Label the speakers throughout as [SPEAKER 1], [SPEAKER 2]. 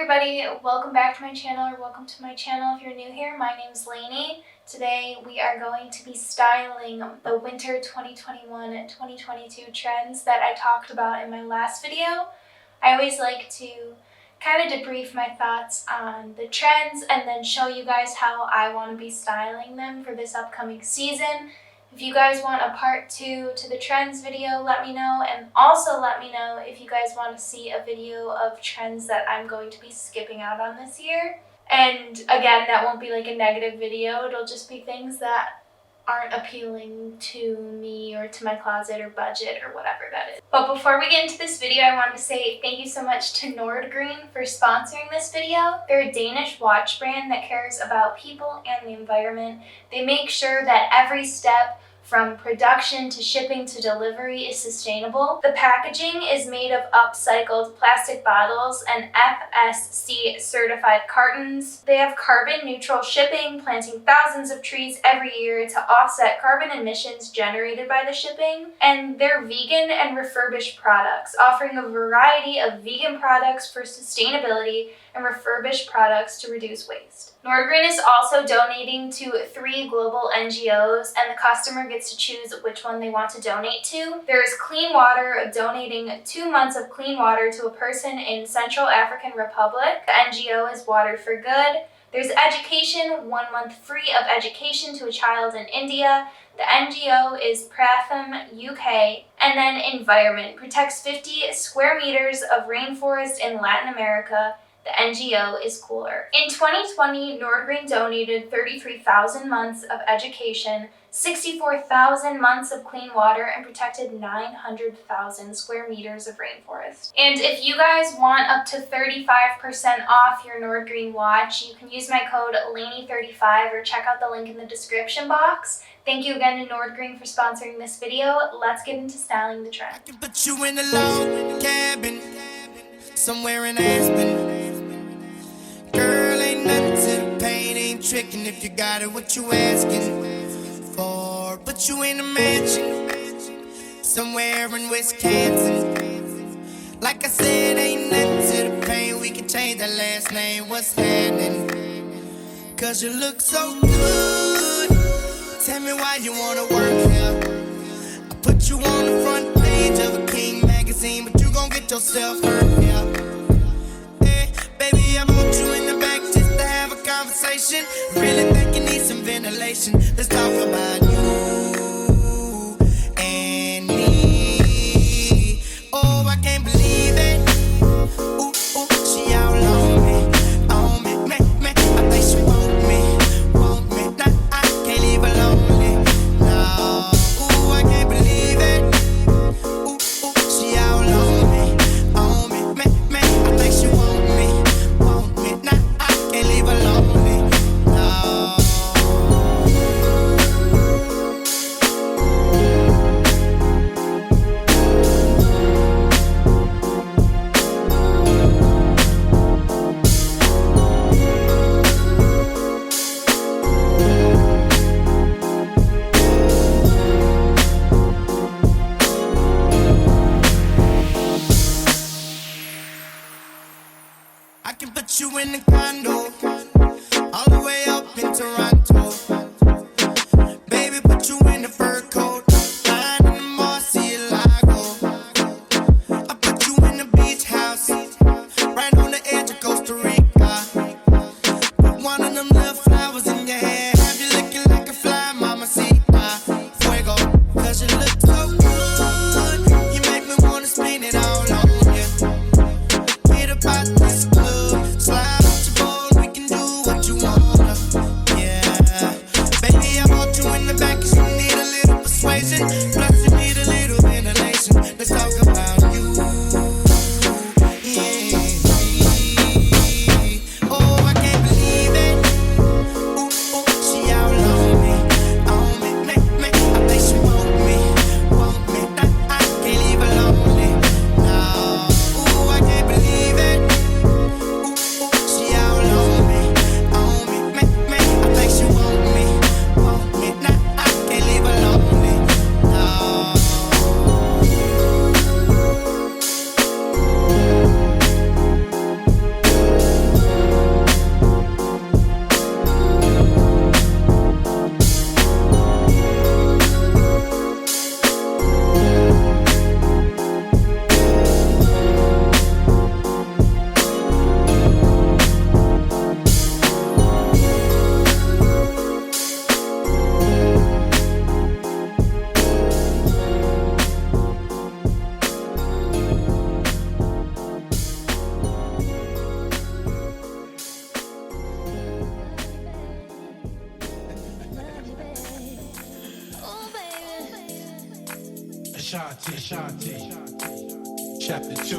[SPEAKER 1] everybody, welcome back to my channel, or welcome to my channel if you're new here. My name's Lainey. Today we are going to be styling the winter 2021 and 2022 trends that I talked about in my last video. I always like to kind of debrief my thoughts on the trends and then show you guys how I want to be styling them for this upcoming season. If you guys want a part 2 to the trends video, let me know, and also let me know if you guys want to see a video of trends that I'm going to be skipping out on this year. And again, that won't be like a negative video, it'll just be things that aren't appealing to me or to my closet or budget or whatever that is. But before we get into this video, I wanted to say thank you so much to Nordgreen for sponsoring this video. They're a Danish watch brand that cares about people and the environment. They make sure that every step from production to shipping to delivery is sustainable. The packaging is made of upcycled plastic bottles and FSC certified cartons. They have carbon neutral shipping, planting thousands of trees every year to offset carbon emissions generated by the shipping. And they're vegan and refurbished products, offering a variety of vegan products for sustainability and refurbished products to reduce waste. Nordgreen is also donating to 3 global NGOs, and the customer gets to choose which one they want to donate to. There is Clean Water, donating 2 months of clean water to a person in Central African Republic. The NGO is Water for Good. There's Education, 1 month free of education to a child in India. The NGO is Pratham UK. And then Environment, protects 50 square meters of rainforest in Latin America. The NGO is Cooler. In 2020, Nordgreen donated 33,000 months of education, 64,000 months of clean water, and protected 900,000 square meters of rainforest. And if you guys want up to 35% off your Nordgreen watch, you can use my code LAINEY35 or check out the link in the description box. Thank you again to Nordgreen for sponsoring this video. Let's get into styling the trend.
[SPEAKER 2] I can put you in a log cabin somewhere in Aspen. Girl, ain't nothing to the pain, ain't tricking if you got it, what you asking for. Put you in a mansion somewhere in Wisconsin. Like I said, ain't nothing to the pain, we can change that last name, what's happening? Cause you look so good, tell me why you wanna work here. I put you on the front page of a King magazine, but you gon' get yourself hurt here. Baby, I want you in the back just to have a conversation. Really think you need some ventilation. Let's talk about you and me. Oh, I can't believe it. Ooh, ooh, she all on me, me. I think she want me. Nah, I can't leave her lonely. No, ooh, I can't believe it. Ooh, she all on me, me. I think she want me. I can put you in a condo all the way up in Toronto. Baby, put you in a fur coat, lying in the Murcielago. I put you in a beach house right on the edge of Costa Rica. Put one of them little flowers in your hair, have you looking like a fly, mamacita. Fuego, cause you look so good, you make me wanna spin it all on you. Get about this club, slide out your bowl, we can do what you wanna. Yeah, Chapter 2.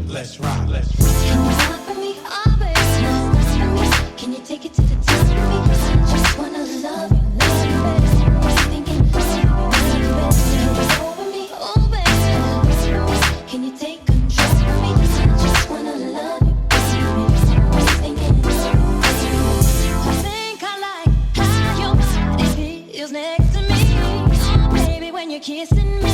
[SPEAKER 2] Let's rock.
[SPEAKER 3] Can you rock for me, always rest for me? Can you take it to the top for me? I just wanna love you, listen, what you thinking? Over me, always. Can you take control for me? I just wanna love you, listen, what you thinking? I think I like how your body feels next to me. Oh, baby, when you're kissing me.